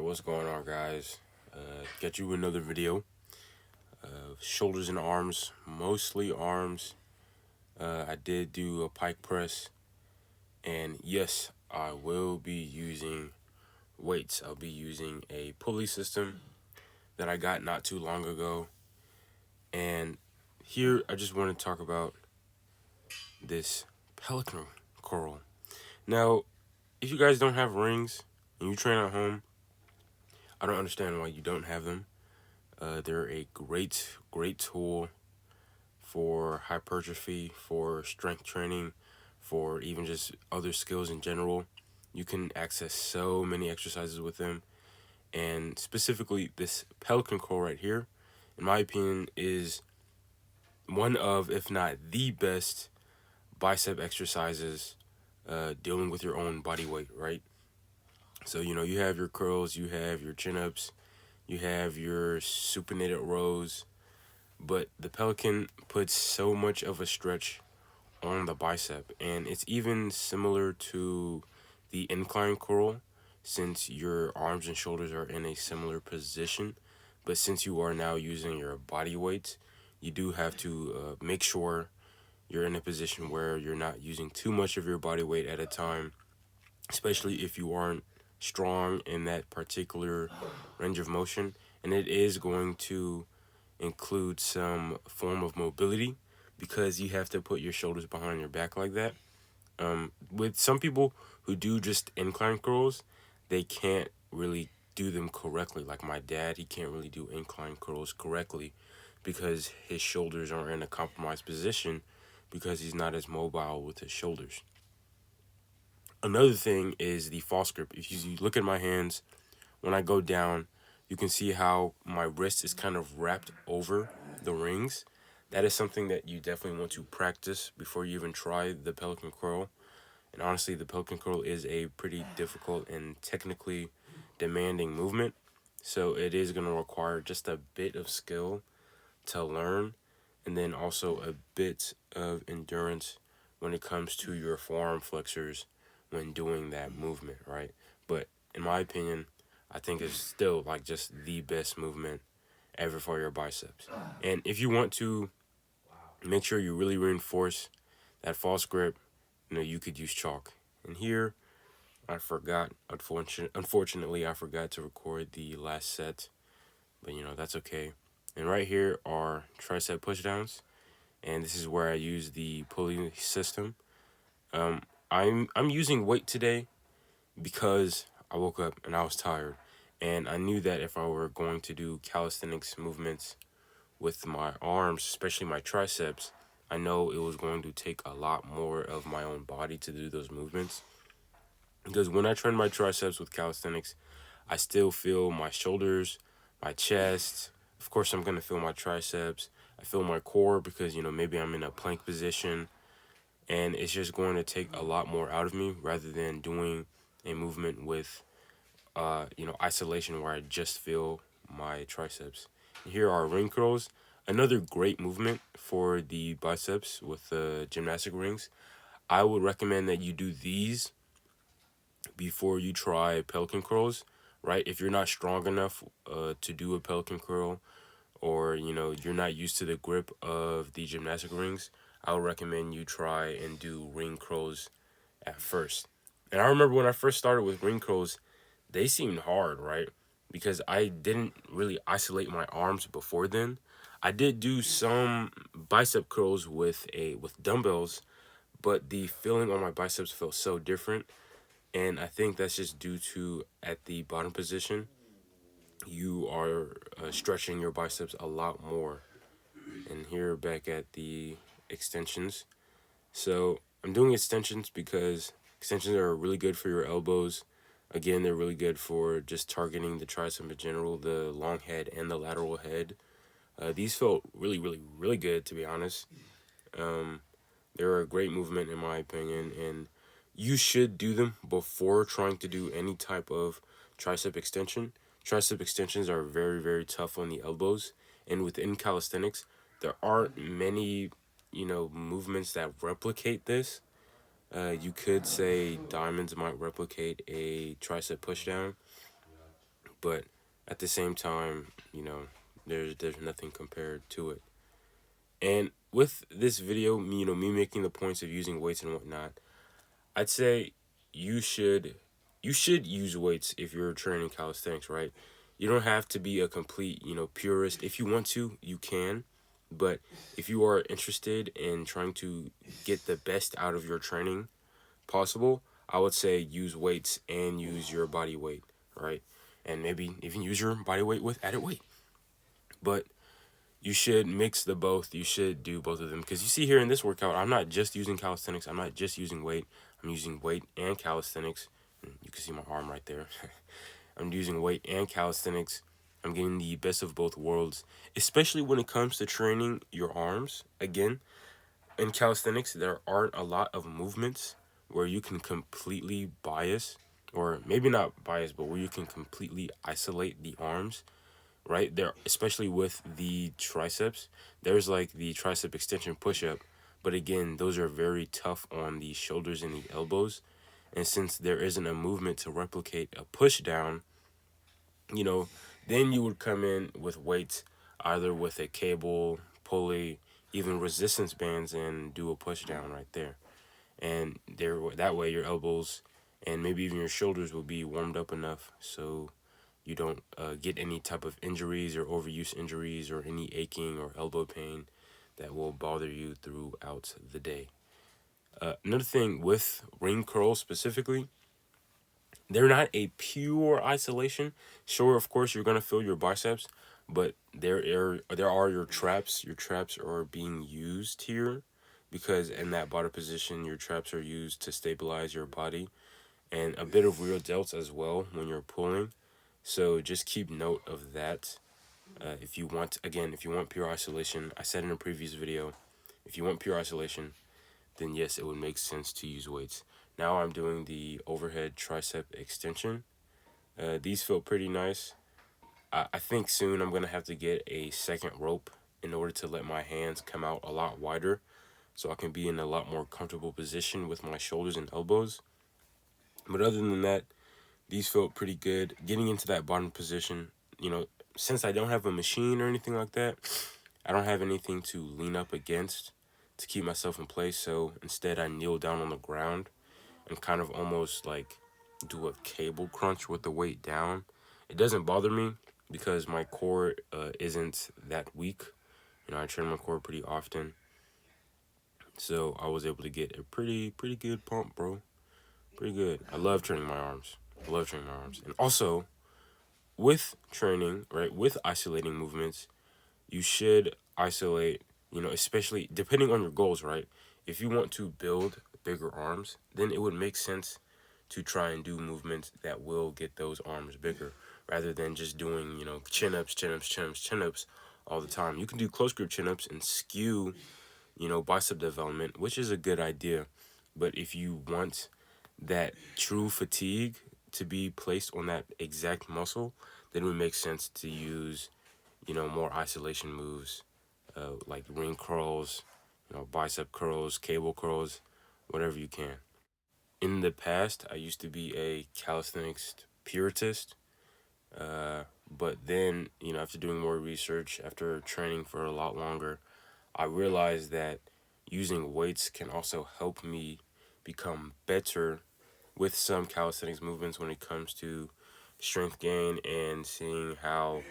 What's going on, guys? Get you another video. Shoulders and arms, mostly arms. I did do a pike press, and yes, I will be using weights. I'll be using a pulley system that I got not too long ago. And here, I just want to talk about this pelican curl. Now, if you guys don't have rings and you train at home, I don't understand why you don't have them. They're a great tool for hypertrophy, for strength training, for even just other skills in general. You can access so many exercises with them. And specifically, this pelican curl right here, in my opinion, is one of, if not the best, bicep exercises dealing with your own body weight, right? So, you have your curls, you have your chin ups, you have your supinated rows, but the pelican puts so much of a stretch on the bicep, and it's even similar to the incline curl since your arms and shoulders are in a similar position. But since you are now using your body weight, you do have to make sure you're in a position where you're not using too much of your body weight at a time, especially if you aren't strong in that particular range of motion. And it is going to include some form of mobility because you have to put your shoulders behind your back like that. With some people who do just incline curls, they can't really do them correctly. Like my dad, he can't really do incline curls correctly because his shoulders are in a compromised position because he's not as mobile with his shoulders. Another thing is the false grip. If you look at my hands, when I go down, you can see how my wrist is kind of wrapped over the rings. That is something that you definitely want to practice before you even try the pelican curl. And honestly, the pelican curl is a pretty difficult and technically demanding movement. So it is going to require just a bit of skill to learn, and then also a bit of endurance when it comes to your forearm flexors when doing that movement, right? But in my opinion, I think it's still like just the best movement ever for your biceps. And if you want to make sure you really reinforce that false grip, you could use chalk. And here, I forgot, unfortunately, I forgot to record the last set, but that's okay. And right here are tricep pushdowns, and this is where I use the pulley system. I'm using weight today because I woke up and I was tired, and I knew that if I were going to do calisthenics movements with my arms, especially my triceps, I know it was going to take a lot more of my own body to do those movements. Because when I train my triceps with calisthenics, I still feel my shoulders, my chest. Of course, I'm going to feel my triceps. I feel my core because, maybe I'm in a plank position. And it's just going to take a lot more out of me rather than doing a movement with, isolation where I just feel my triceps. And here are ring curls. Another great movement for the biceps with the gymnastic rings. I would recommend that you do these before you try pelican curls, right? If you're not strong enough to do a pelican curl, or you're not used to the grip of the gymnastic rings, I would recommend you try and do ring curls at first. And I remember when I first started with ring curls, they seemed hard, right? Because I didn't really isolate my arms before then. I did do some bicep curls with dumbbells, but the feeling on my biceps felt so different. And I think that's just due to at the bottom position, you are stretching your biceps a lot more. And here back at the extensions. So I'm doing extensions because extensions are really good for your elbows. Again, they're really good for just targeting the tricep in general, the long head and the lateral head. These felt really, really, really good, to be honest. They're a great movement in my opinion, and you should do them before trying to do any type of tricep extension. Tricep extensions are very, very tough on the elbows, and within calisthenics, there aren't many, movements that replicate this. You could say diamonds might replicate a tricep pushdown, but at the same time, there's nothing compared to it. And with this video, me making the points of using weights and whatnot, I'd say you should you should use weights if you're training calisthenics, right? You don't have to be a complete, purist. If you want to, you can. But if you are interested in trying to get the best out of your training possible, I would say use weights and use your body weight, right? And maybe even use your body weight with added weight. But you should mix the both. You should do both of them, because you see here in this workout, I'm not just using calisthenics. I'm not just using weight. I'm using weight and calisthenics. You can see my arm right there. I'm using weight and calisthenics. I'm getting the best of both worlds, especially when it comes to training your arms. Again, in calisthenics, there aren't a lot of movements where you can completely bias, or maybe not bias, but where you can completely isolate the arms, right? There, especially with the triceps, there's like the tricep extension push-up, but again, those are very tough on the shoulders and the elbows. And since there isn't a movement to replicate a push down, you know, then you would come in with weights, either with a cable, pulley, even resistance bands, and do a push down right there. And there, that way, your elbows and maybe even your shoulders will be warmed up enough so you don't get any type of injuries or overuse injuries or any aching or elbow pain that will bother you throughout the day. Another thing with ring curls specifically, they're not a pure isolation. Sure, of course, you're gonna feel your biceps, but there are your traps. Your traps are being used here, because in that body position, your traps are used to stabilize your body, and a bit of rear delts as well when you're pulling. So just keep note of that. If you want, again, if you want pure isolation, I said in a previous video, if you want pure isolation, then yes, it would make sense to use weights. Now I'm doing the overhead tricep extension. These feel pretty nice. I think soon I'm going to have to get a second rope in order to let my hands come out a lot wider so I can be in a lot more comfortable position with my shoulders and elbows. But other than that, these felt pretty good. Getting into that bottom position, since I don't have a machine or anything like that, I don't have anything to lean up against to keep myself in place. So instead, I kneel down on the ground and kind of almost like do a cable crunch with the weight down. It doesn't bother me because my core isn't that weak. I train my core pretty often. So I was able to get a pretty good pump, bro. Pretty good. I love training my arms. I love training my arms. And also, with training, right, with isolating movements, you should isolate, especially depending on your goals, right? If you want to build bigger arms, then it would make sense to try and do movements that will get those arms bigger rather than just doing, chin ups, chin ups, chin ups, chin ups all the time. You can do close grip chin ups and skew, bicep development, which is a good idea. But if you want that true fatigue to be placed on that exact muscle, then it would make sense to use, more isolation moves, like ring curls, bicep curls, cable curls, whatever you can. In the past, I used to be a calisthenics puritist, but then, after doing more research, after training for a lot longer, I realized that using weights can also help me become better with some calisthenics movements when it comes to strength gain and seeing how,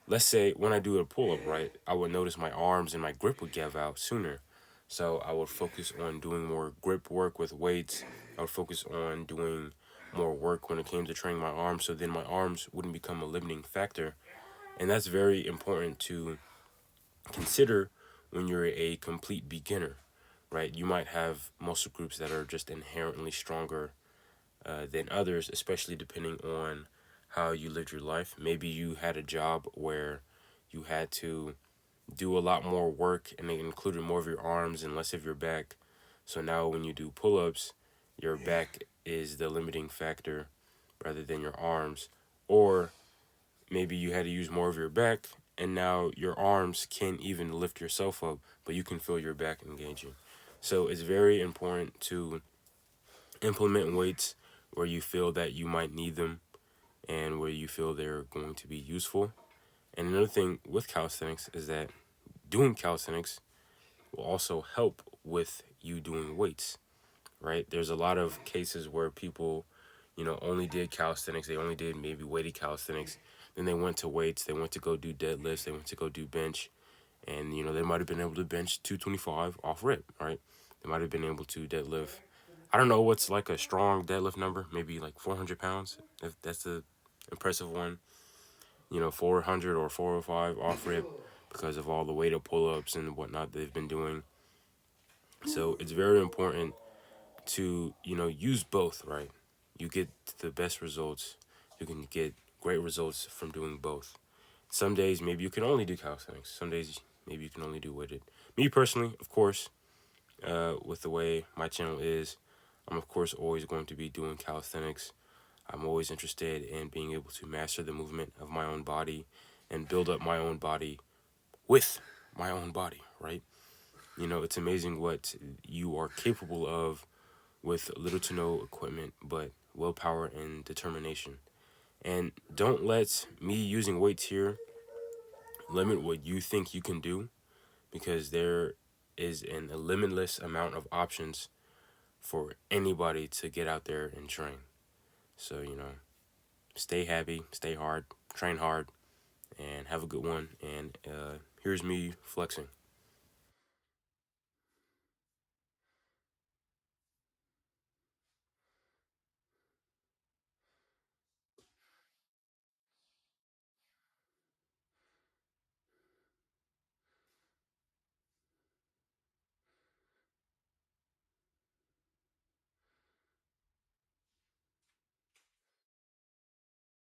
let's say when I do a pull-up, right, I would notice my arms and my grip would give out sooner. So I would focus on doing more grip work with weights. I would focus on doing more work when it came to training my arms, so then my arms wouldn't become a limiting factor. And that's very important to consider when you're a complete beginner, right? You might have muscle groups that are just inherently stronger than others, especially depending on how you lived your life. Maybe you had a job where you had to do a lot more work and it included more of your arms and less of your back. So now when you do pull-ups, your back is the limiting factor rather than your arms. Or maybe you had to use more of your back and now your arms can't even lift yourself up, but you can feel your back engaging. So it's very important to implement weights where you feel that you might need them. and where you feel they're going to be useful. And another thing with calisthenics is that doing calisthenics will also help with you doing weights, right? There's a lot of cases where people, only did calisthenics. They only did maybe weighted calisthenics. Then they went to weights. They went to go do deadlifts. They went to go do bench. And, they might have been able to bench 225 off rip, right? They might have been able to deadlift. I don't know what's like a strong deadlift number, maybe like 400 pounds, if that's a impressive one. 400 or 405 off rip because of all the weighted pull ups and whatnot they've been doing. So it's very important to, use both, right? You get the best results. You can get great results from doing both. Some days, maybe you can only do calisthenics. Some days, maybe you can only do weighted. Me personally, of course, with the way my channel is, I'm, of course, always going to be doing calisthenics. I'm always interested in being able to master the movement of my own body and build up my own body with my own body, right? It's amazing what you are capable of with little to no equipment, but willpower and determination. And don't let me using weights here limit what you think you can do, because there is a limitless amount of options for anybody to get out there and train. So, stay happy, stay hard, train hard, and have a good one. And here's me flexing.